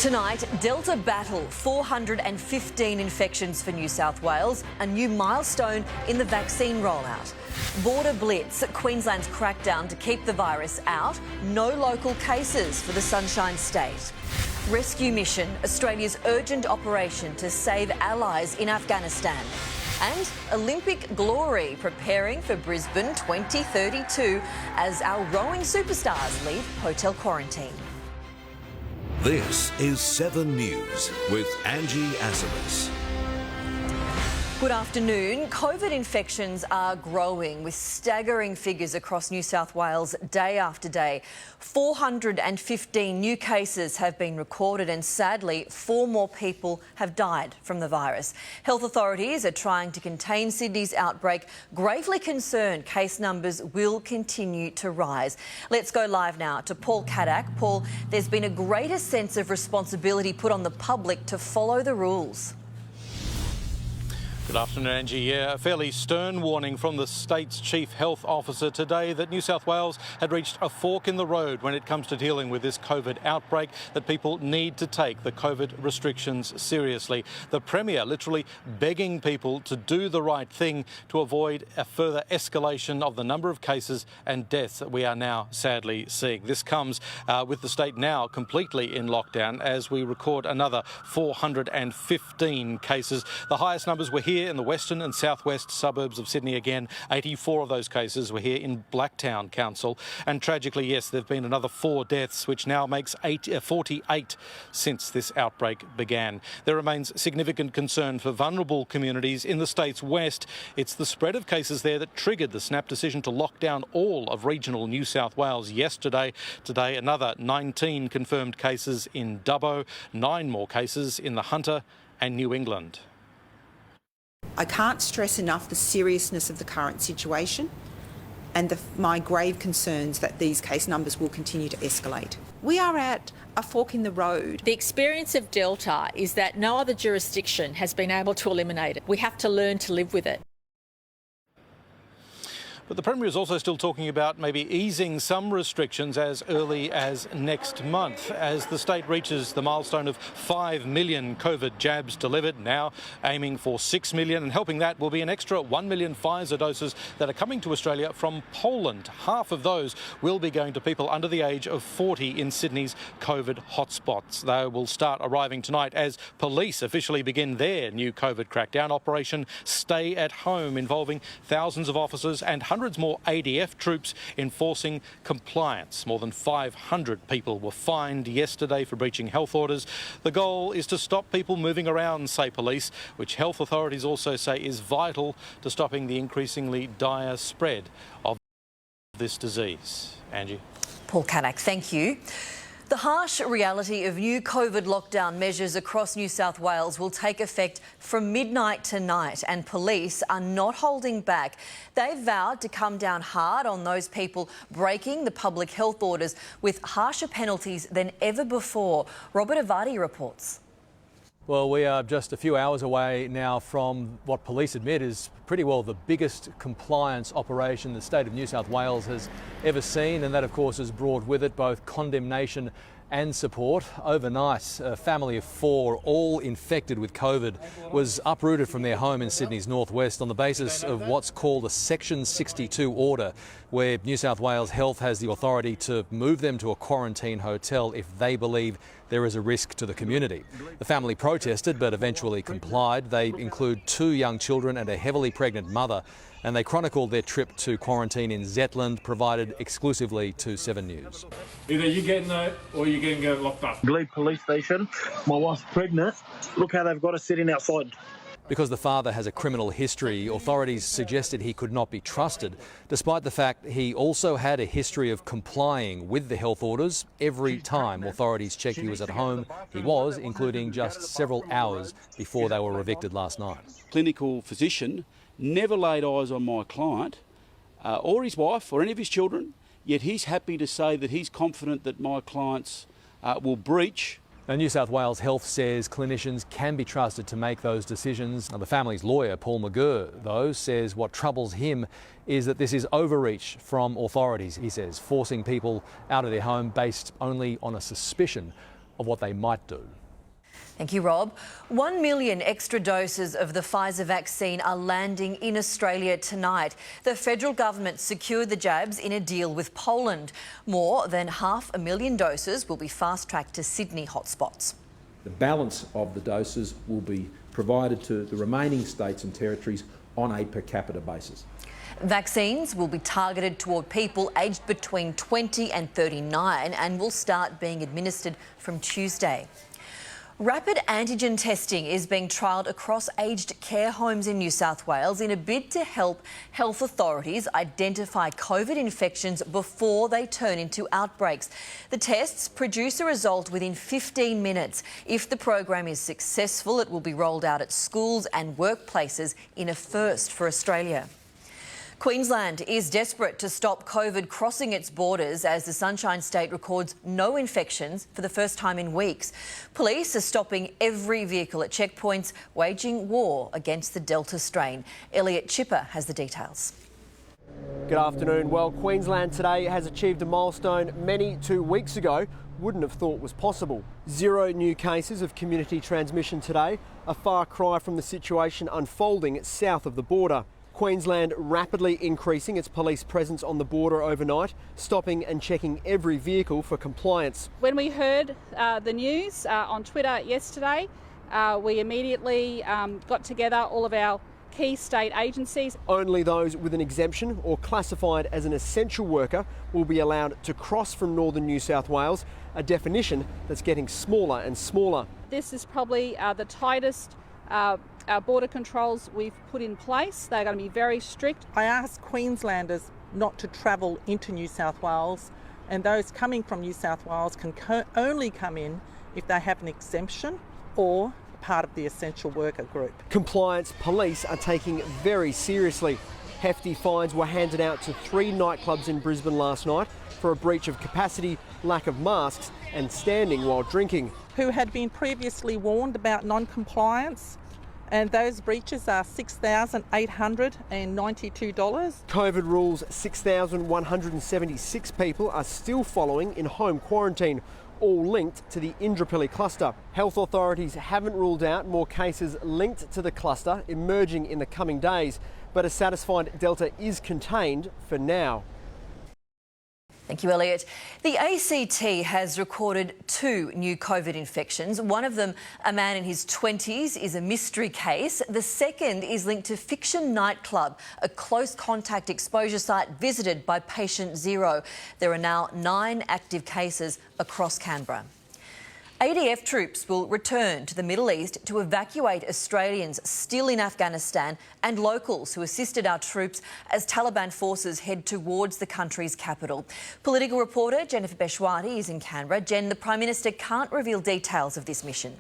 Tonight, Delta battle 415 infections for New South Wales, a new milestone in the vaccine rollout. Border blitz, Queensland's crackdown to keep the virus out, no local cases for the Sunshine State. Rescue mission, Australia's urgent operation to save allies in Afghanistan. And Olympic glory preparing for Brisbane 2032 as our rowing superstars leave hotel quarantine. This is 7 News with Angie Asimus. Good afternoon. COVID infections are growing with staggering figures across New South Wales day after day. 415 new cases have been recorded and sadly 4 more people have died from the virus. Health authorities are trying to contain Sydney's outbreak, gravely concerned case numbers will continue to rise. Let's go live now to Paul Caddack. Paul, there's been a greater sense of responsibility put on the public to follow the rules. Good afternoon, Angie. Yeah, a fairly stern warning from the state's chief health officer today that New South Wales had reached a fork in the road when it comes to dealing with this COVID outbreak, that people need to take the COVID restrictions seriously. The Premier literally begging people to do the right thing to avoid a further escalation of the number of cases and deaths that we are now sadly seeing. This comes with the state now completely in lockdown as we record another 415 cases. The highest numbers were here in the western and southwest suburbs of Sydney again. 84 of those cases were here in Blacktown Council. And tragically, yes, there have been another 4 deaths, which now makes 48 since this outbreak began. There remains significant concern for vulnerable communities in the state's west. It's the spread of cases there that triggered the snap decision to lock down all of regional New South Wales yesterday. Today, another 19 confirmed cases in Dubbo, 9 more cases in the Hunter and New England. I can't stress enough the seriousness of the current situation and my grave concerns that these case numbers will continue to escalate. We are at a fork in the road. The experience of Delta is that no other jurisdiction has been able to eliminate it. We have to learn to live with it. But the Premier is also still talking about maybe easing some restrictions as early as next month as the state reaches the milestone of 5 million COVID jabs delivered, now aiming for 6 million, and helping that will be an extra 1 million Pfizer doses that are coming to Australia from Poland. Half of those will be going to people under the age of 40 in Sydney's COVID hotspots. They will start arriving tonight as police officially begin their new COVID crackdown operation, Stay at Home, involving thousands of officers and hundreds more ADF troops enforcing compliance. More than 500 people were fined yesterday for breaching health orders. The goal is to stop people moving around, say police, which health authorities also say is vital to stopping the increasingly dire spread of this disease. Angie. Paul Caddack, thank you. The harsh reality of new COVID lockdown measures across New South Wales will take effect from midnight tonight, and police are not holding back. They've vowed to come down hard on those people breaking the public health orders with harsher penalties than ever before. Robert Avadi reports. Well, we are just a few hours away now from what police admit is pretty well the biggest compliance operation the state of New South Wales has ever seen, and that of course has brought with it both condemnation and support. Overnight, a family of 4, all infected with COVID, was uprooted from their home in Sydney's northwest on the basis of what's called a Section 62 order, where New South Wales Health has the authority to move them to a quarantine hotel if they believe there is a risk to the community. The family protested but eventually complied. They include 2 young children and a heavily pregnant mother, and they chronicled their trip to quarantine in Zetland, provided exclusively to 7 News. Either you're getting out or you're going to get locked up. Glebe Police Station. My wife's pregnant. Look how they've got us sitting outside. Because the father has a criminal history, authorities suggested he could not be trusted, despite the fact he also had a history of complying with the health orders every time authorities checked he was at home. He was, including just several hours before they were evicted last night. Clinical physician never laid eyes on my client or his wife or any of his children, yet he's happy to say that he's confident that my clients will breach. Now, New South Wales Health says clinicians can be trusted to make those decisions. Now, the family's lawyer, Paul McGurr, though, says what troubles him is that this is overreach from authorities, he says, forcing people out of their home based only on a suspicion of what they might do. Thank you, Rob. 1 million extra doses of the Pfizer vaccine are landing in Australia tonight. The federal government secured the jabs in a deal with Poland. More than 500,000 doses will be fast-tracked to Sydney hotspots. The balance of the doses will be provided to the remaining states and territories on a per capita basis. Vaccines will be targeted toward people aged between 20 and 39 and will start being administered from Tuesday. Rapid antigen testing is being trialled across aged care homes in New South Wales in a bid to help health authorities identify COVID infections before they turn into outbreaks. The tests produce a result within 15 minutes. If the program is successful, it will be rolled out at schools and workplaces in a first for Australia. Queensland is desperate to stop COVID crossing its borders as the Sunshine State records no infections for the first time in weeks. Police are stopping every vehicle at checkpoints, waging war against the Delta strain. Elliot Chipper has the details. Good afternoon. Well, Queensland today has achieved a milestone many 2 weeks ago wouldn't have thought was possible. 0 new cases of community transmission today, a far cry from the situation unfolding south of the border. Queensland rapidly increasing its police presence on the border overnight, stopping and checking every vehicle for compliance. When we heard the news on Twitter yesterday, we immediately got together all of our key state agencies. Only those with an exemption or classified as an essential worker will be allowed to cross from northern New South Wales, a definition that's getting smaller and smaller. This is probably the tightest border controls we've put in place. They're going to be very strict. I asked Queenslanders not to travel into New South Wales, and those coming from New South Wales can only come in if they have an exemption or part of the essential worker group. Compliance police are taking very seriously. Hefty fines were handed out to 3 nightclubs in Brisbane last night for a breach of capacity, lack of masks and standing while drinking. Who had been previously warned about non-compliance, and those breaches are $6,892. COVID rules, 6,176 people are still following in home quarantine, all linked to the Indooroopilly cluster. Health authorities haven't ruled out more cases linked to the cluster emerging in the coming days, but are satisfied Delta is contained for now. Thank you, Elliot. The ACT has recorded 2 new COVID infections. One of them, a man in his 20s, is a mystery case. The second is linked to Fiction Nightclub, a close contact exposure site visited by patient 0. There are now 9 active cases across Canberra. ADF troops will return to the Middle East to evacuate Australians still in Afghanistan and locals who assisted our troops as Taliban forces head towards the country's capital. Political reporter Jennifer Beshwati is in Canberra. Jen, the Prime Minister can't reveal details of this mission.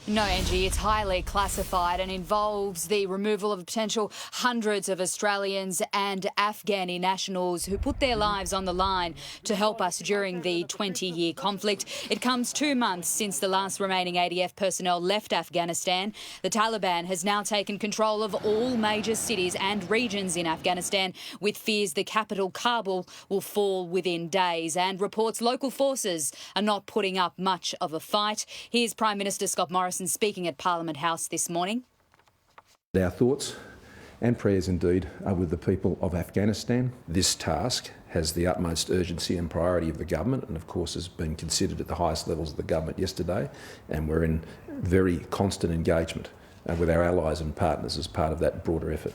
No, Angie, it's highly classified and involves the removal of potential hundreds of Australians and Afghani nationals who put their lives on the line to help us during the 20-year conflict. It comes 2 months since the last remaining ADF personnel left Afghanistan. The Taliban has now taken control of all major cities and regions in Afghanistan, with fears the capital, Kabul, will fall within days, and reports local forces are not putting up much of a fight. Here's Prime Minister Scott Morrison speaking at Parliament House this morning. Our thoughts and prayers indeed are with the people of Afghanistan. This task has the utmost urgency and priority of the government, and of course has been considered at the highest levels of the government yesterday, and we're in very constant engagement with our allies and partners as part of that broader effort.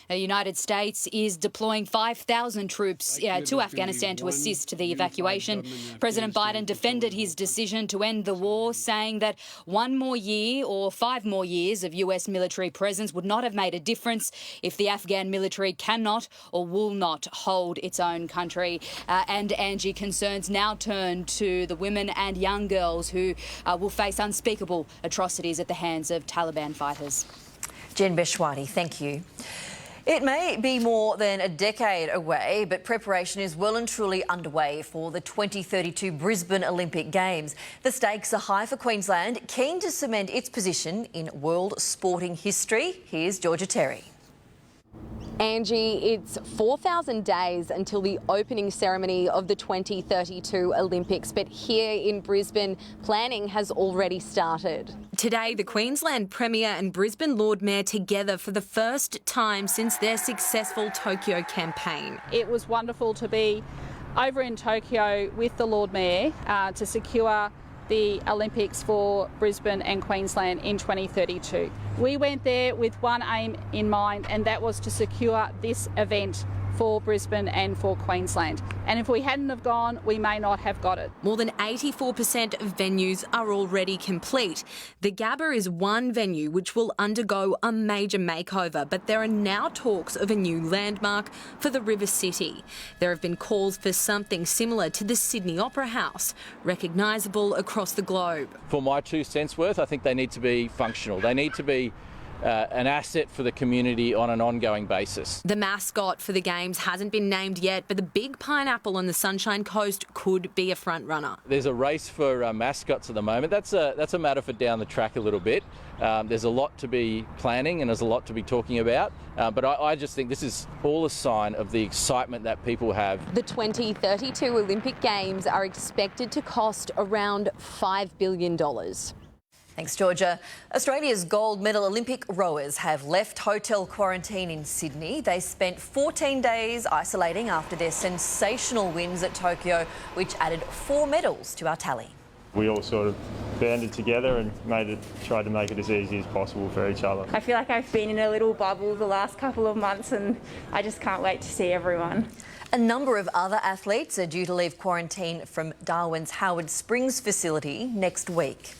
The United States is deploying 5,000 troops to Afghanistan to assist the evacuation. President Biden defended his decision to end the war, saying that 1 more year or 5 more years of US military presence would not have made a difference if the Afghan military cannot or will not hold its own country. And Angie, concerns now turn to the women and young girls who will face unspeakable atrocities at the hands of Taliban fighters. Jen Beshwati, thank you. It may be more than a decade away, but preparation is well and truly underway for the 2032 Brisbane Olympic Games. The stakes are high for Queensland, keen to cement its position in world sporting history. Here's Georgia Terry. Angie, it's 4,000 days until the opening ceremony of the 2032 Olympics, but here in Brisbane, planning has already started. Today, the Queensland Premier and Brisbane Lord Mayor together for the first time since their successful Tokyo campaign. It was wonderful to be over in Tokyo with the Lord Mayor to secure the Olympics for Brisbane and Queensland in 2032. We went there with one aim in mind, and that was to secure this event for Brisbane and for Queensland. And if we hadn't have gone, we may not have got it. More than 84% of venues are already complete. The Gabba is one venue which will undergo a major makeover, but there are now talks of a new landmark for the River City. There have been calls for something similar to the Sydney Opera House, recognisable across the globe. For my 2 cents worth, I think they need to be functional. They need to be an asset for the community on an ongoing basis. The mascot for the Games hasn't been named yet, but the big pineapple on the Sunshine Coast could be a front runner. There's a race for mascots at the moment. That's a matter for down the track a little bit. There's a lot to be planning and there's a lot to be talking about, but I just think this is all a sign of the excitement that people have. The 2032 Olympic Games are expected to cost around $5 billion. Thanks, Georgia. Australia's gold medal Olympic rowers have left hotel quarantine in Sydney. They spent 14 days isolating after their sensational wins at Tokyo, which added 4 medals to our tally. We all sort of banded together and tried to make it as easy as possible for each other. I feel like I've been in a little bubble the last couple of months and I just can't wait to see everyone. A number of other athletes are due to leave quarantine from Darwin's Howard Springs facility next week.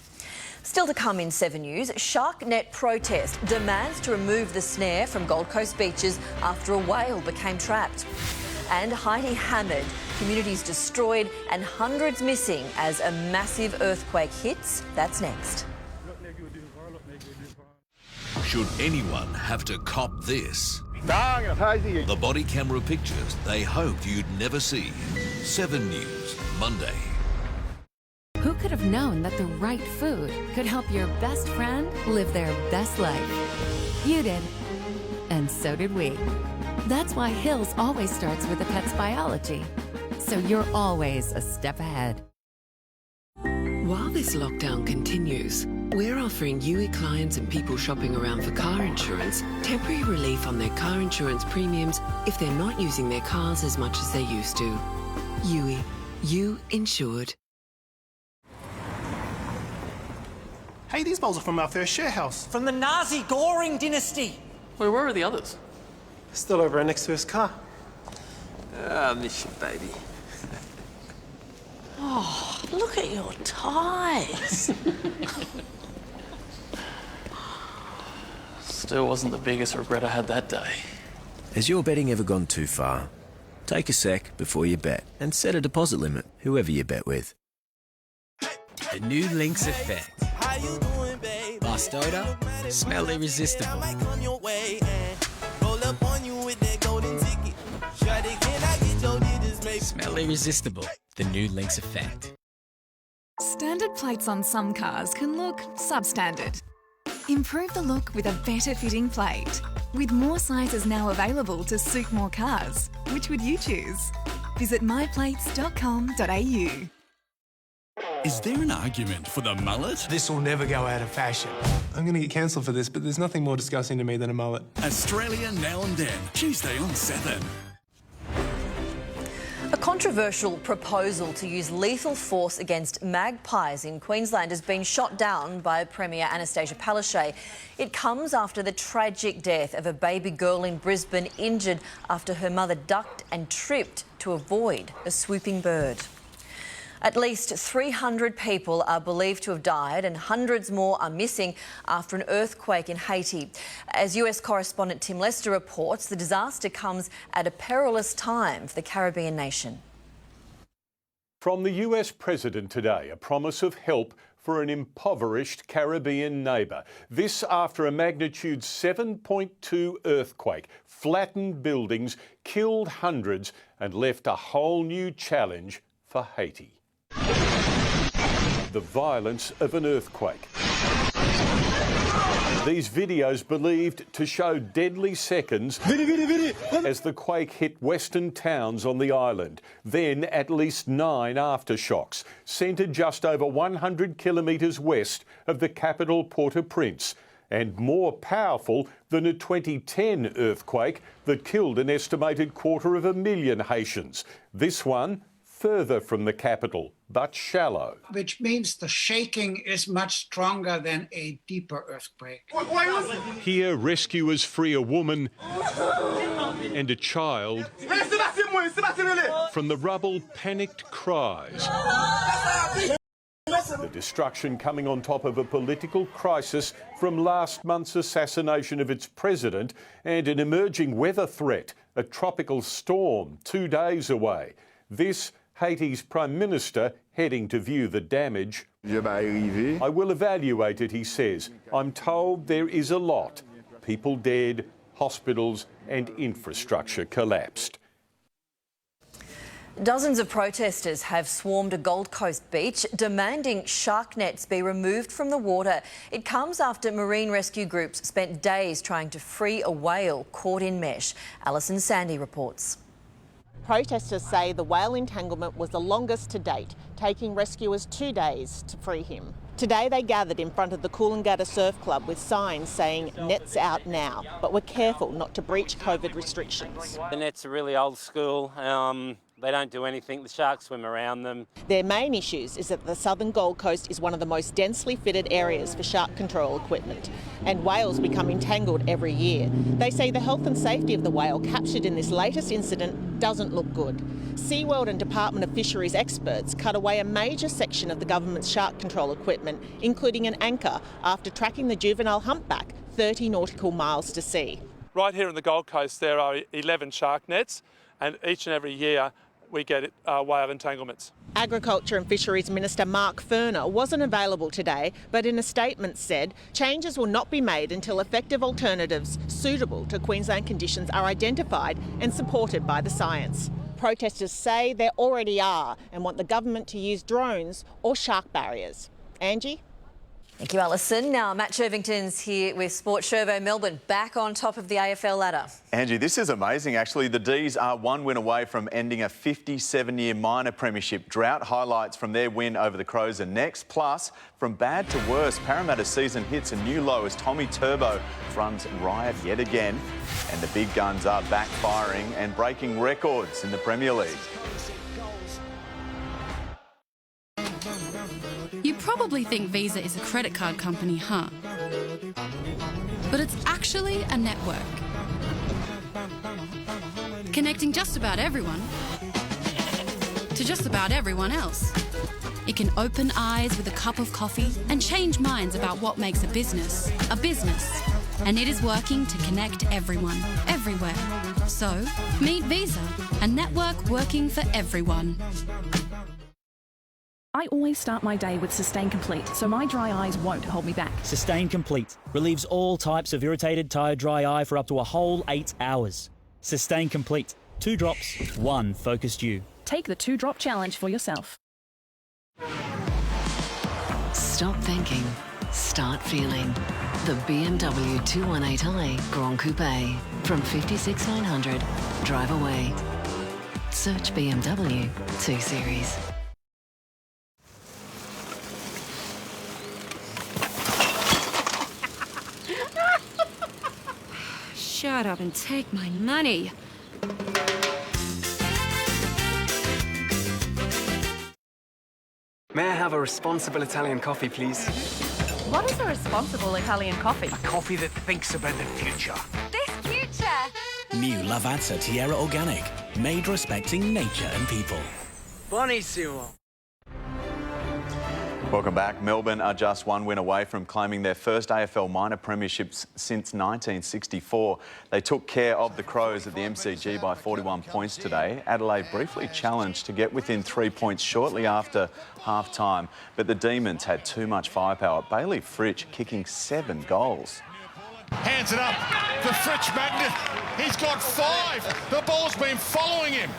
Still to come in 7 News, SharkNet protest demands to remove the snare from Gold Coast beaches after a whale became trapped. And Haiti hammered, communities destroyed and hundreds missing as a massive earthquake hits. That's next. Should anyone have to cop this? The body camera pictures they hoped you'd never see. 7 News, Monday. Who could have known that the right food could help your best friend live their best life? You did. And so did we. That's why Hills always starts with a pet's biology. So you're always a step ahead. While this lockdown continues, we're offering UE clients and people shopping around for car insurance temporary relief on their car insurance premiums if they're not using their cars as much as they used to. UE. You insured. Hey, these bowls are from our first share house. From the Nazi Goring dynasty. Where are the others? Still over next to his car. I miss you, baby. Oh, look at your ties. Still wasn't the biggest regret I had that day. Has your betting ever gone too far? Take a sec before you bet and set a deposit limit, whoever you bet with. The new Lynx Effect. Bust odor, smell irresistible. Smell irresistible. The new Lynx Effect. Standard plates on some cars can look substandard. Improve the look with a better fitting plate. With more sizes now available to suit more cars, which would you choose? Visit myplates.com.au. Is there an argument for the mullet? This will never go out of fashion. I'm going to get cancelled for this, but there's nothing more disgusting to me than a mullet. Australia Now and Then, Tuesday on 7. A controversial proposal to use lethal force against magpies in Queensland has been shot down by Premier Anastasia Palaszczuk. It comes after the tragic death of a baby girl in Brisbane injured after her mother ducked and tripped to avoid a swooping bird. At least 300 people are believed to have died and hundreds more are missing after an earthquake in Haiti. As US correspondent Tim Lester reports, the disaster comes at a perilous time for the Caribbean nation. From the US President today, a promise of help for an impoverished Caribbean neighbour. This after a magnitude 7.2 earthquake flattened buildings, killed hundreds and left a whole new challenge for Haiti. The violence of an earthquake. These videos believed to show deadly seconds as the quake hit western towns on the island. Then at least 9 aftershocks, centred just over 100 kilometres west of the capital Port-au-Prince, and more powerful than a 2010 earthquake that killed an estimated 250,000 Haitians. This one further from the capital, but shallow. Which means the shaking is much stronger than a deeper earthquake. Here, rescuers free a woman and a child from the rubble. Panicked cries. The destruction coming on top of a political crisis from last month's assassination of its president and an emerging weather threat, a tropical storm 2 days away. This, Haiti's Prime Minister heading to view the damage. I will evaluate it, he says. I'm told there is a lot. People dead, hospitals and infrastructure collapsed. Dozens of protesters have swarmed a Gold Coast beach demanding shark nets be removed from the water. It comes after marine rescue groups spent days trying to free a whale caught in mesh. Alison Sandy reports. Protesters say the whale entanglement was the longest to date, taking rescuers 2 days to free him. Today they gathered in front of the Coolangatta Surf Club with signs saying nets out now, but were careful not to breach COVID restrictions. The nets are really old school. They don't do anything. The sharks swim around them. Their main issues is that the southern Gold Coast is one of the most densely fitted areas for shark control equipment, and whales become entangled every year. They say the health and safety of the whale captured in this latest incident doesn't look good. SeaWorld and Department of Fisheries experts cut away a major section of the government's shark control equipment, including an anchor, after tracking the juvenile humpback 30 nautical miles to sea. Right here on the Gold Coast there are 11 shark nets, and each and every year we get whale entanglements. Agriculture and Fisheries Minister Mark Furner wasn't available today, but in a statement said changes will not be made until effective alternatives suitable to Queensland conditions are identified and supported by the science. Protesters say there already are and want the government to use drones or shark barriers. Angie? Thank you, Alison. Now, Matt Shervington's here with Sports Shervo. Melbourne back on top of the AFL ladder. Angie, this is amazing, actually. The D's are 1 win away from ending a 57-year minor premiership drought. Highlights from their win over the Crows are next. Plus, from bad to worse, Parramatta's season hits a new low as Tommy Turbo runs riot yet again. And the big guns are backfiring and breaking records in the Premier League. You probably think Visa is a credit card company, huh? But it's actually a network. Connecting just about everyone to just about everyone else. It can open eyes with a cup of coffee and change minds about what makes a business a business. And it is working to connect everyone, everywhere. So, meet Visa, a network working for everyone. I always start my day with Sustain Complete, so my dry eyes won't hold me back. Sustain Complete relieves all types of irritated, tired, dry eye for up to a whole 8 hours. Sustain Complete. 2 drops, 1 focused you. Take the 2-drop challenge for yourself. Stop thinking. Start feeling. The BMW 218i Grand Coupe. From 56,900. Drive away. Search BMW 2 Series. Shut up and take my money. May I have a responsible Italian coffee, please? What is a responsible Italian coffee? A coffee that thinks about the future. This future! New Lavazza Tierra Organic, made respecting nature and people. Buonissimo. Welcome back. Melbourne are just 1 win away from claiming their first AFL minor premierships since 1964. They took care of the Crows at the MCG by 41 points today. Adelaide briefly challenged to get within 3 points shortly after half-time, but the Demons had too much firepower. Bailey Fritsch kicking 7 goals. Hands it up for Fritsch Magnet. He's got 5. The ball's been following him.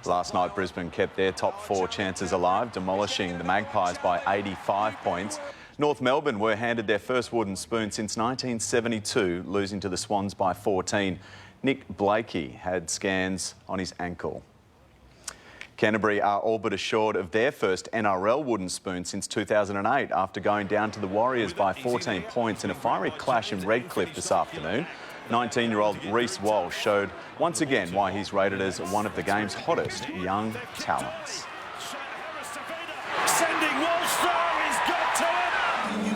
Last night, Brisbane kept their top 4 chances alive, demolishing the Magpies by 85 points. North Melbourne were handed their first wooden spoon since 1972, losing to the Swans by 14. Nick Blakey had scans on his ankle. Canterbury are all but assured of their first NRL wooden spoon since 2008 after going down to the Warriors by 14 points in a fiery clash in Redcliffe this afternoon. 19-year-old Reece Walsh showed once again why he's rated as one of the game's hottest young talents. Sending Walsh through, he's got to it.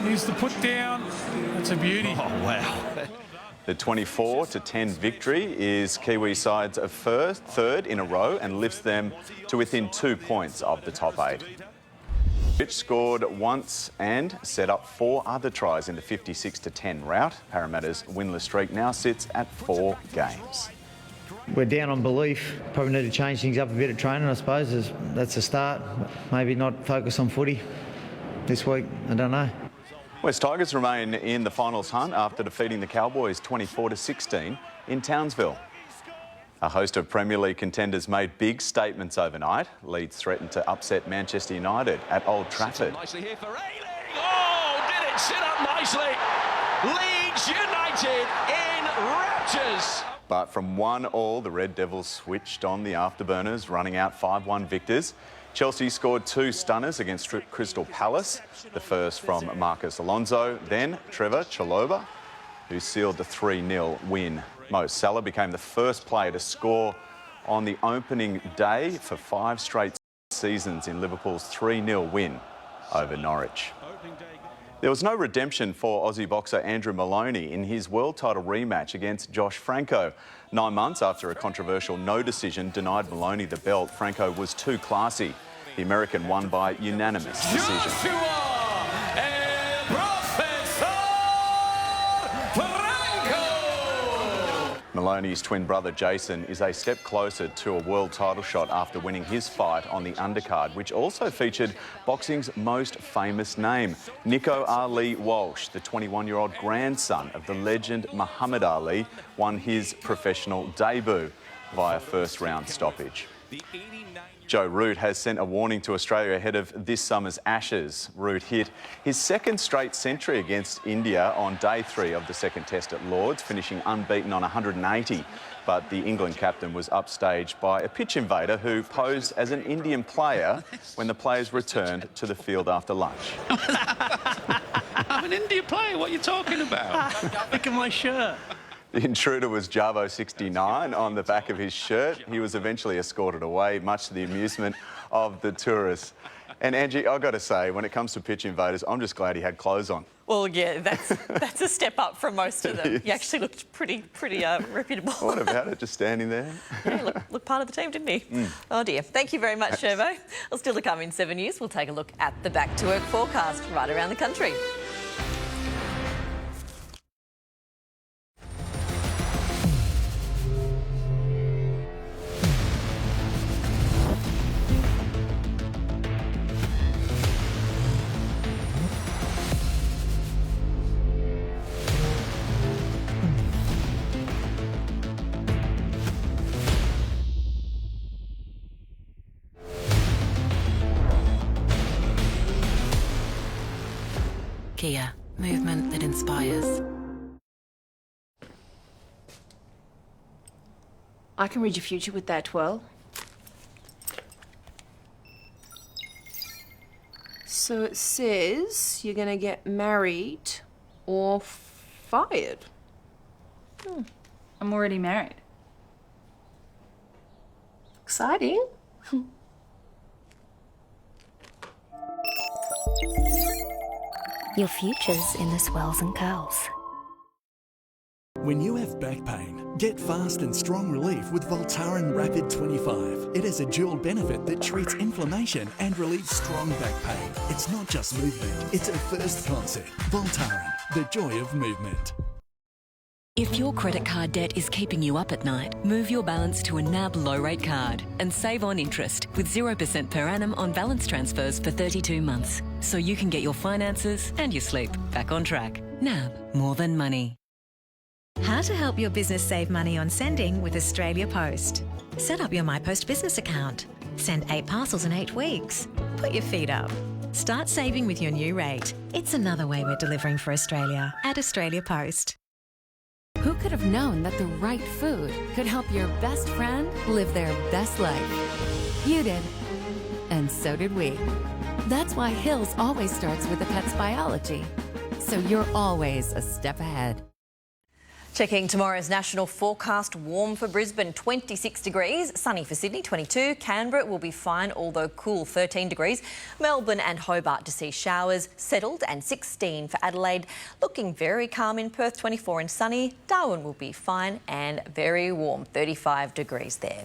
Here's the put down. That's a beauty. Oh, wow. The 24-10 victory is Kiwi side's third in a row and lifts them to within 2 points of the top 8. Fitch scored once and set up 4 other tries in the 56-10 rout. Parramatta's winless streak now sits at 4 games. We're down on belief. Probably need to change things up a bit at training, I suppose. That's a start. Maybe not focus on footy this week. I don't know. West Tigers remain in the finals hunt after defeating the Cowboys 24-16 in Townsville. A host of Premier League contenders made big statements overnight. Leeds threatened to upset Manchester United at Old Trafford. Nicely here for Ayling. Oh, did it sit up nicely. Leeds United in raptures. But from 1-1, the Red Devils switched on the afterburners, running out 5-1 victors. Chelsea scored 2 stunners against Crystal Palace, the first from Marcus Alonso, then Trevor Chalobah, who sealed the 3-0 win. Mo Salah became the first player to score on the opening day for 5 straight seasons in Liverpool's 3-0 win over Norwich. There was no redemption for Aussie boxer Andrew Maloney in his world title rematch against Josh Franco. 9 months after a controversial no decision denied Maloney the belt, Franco was too classy. The American won by unanimous decision. Maloney's twin brother Jason is a step closer to a world title shot after winning his fight on the undercard, which also featured boxing's most famous name. Nico Ali Walsh, the 21-year-old grandson of the legend Muhammad Ali, won his professional debut via first-round stoppage. Joe Root has sent a warning to Australia ahead of this summer's Ashes. Root hit his second straight century against India on day 3 of the second test at Lords, finishing unbeaten on 180. But the England captain was upstaged by a pitch invader who posed as an Indian player when the players returned to the field after lunch. I'm an Indian player, what are you talking about? Look at my shirt. The intruder was Javo 69 on the back of his shirt. He was eventually escorted away, much to the amusement of the tourists. And Angie, I've got to say, when it comes to pitch invaders, I'm just glad he had clothes on. Well, yeah, that's a step up from most of them. He actually looked pretty reputable. What about it, just standing there? Yeah, looked part of the team, didn't he? Oh, dear. Thank you very much, Shervo. Well, still to come in 7 News, we'll take a look at the back to work forecast right around the country. Kia, movement that inspires. I can read your future with that, well. So it says you're going to get married or fired. I'm already married. Exciting. Your future's in the swells and curls. When you have back pain, get fast and strong relief with Voltaren Rapid 25. It has a dual benefit that treats inflammation and relieves strong back pain. It's not just movement, it's a first concept. Voltaren, the joy of movement. If your credit card debt is keeping you up at night, move your balance to a NAB low-rate card and save on interest with 0% per annum on balance transfers for 32 months. So you can get your finances and your sleep back on track. NAB, more than money. How to help your business save money on sending with Australia Post. Set up your MyPost business account. Send 8 parcels in 8 weeks. Put your feet up. Start saving with your new rate. It's another way we're delivering for Australia at Australia Post. Who could have known that the right food could help your best friend live their best life? You did. And so did we. That's why Hills always starts with the pet's biology. So you're always a step ahead. Checking tomorrow's national forecast, warm for Brisbane, 26 degrees, sunny for Sydney, 22. Canberra will be fine, although cool, 13 degrees. Melbourne and Hobart to see showers, settled, and 16 for Adelaide. Looking very calm in Perth, 24 and sunny. Darwin will be fine and very warm, 35 degrees there.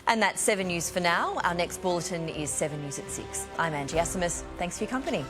And that's 7 News for now. Our next bulletin is 7 News at 6. I'm Angie Asimus. Thanks for your company.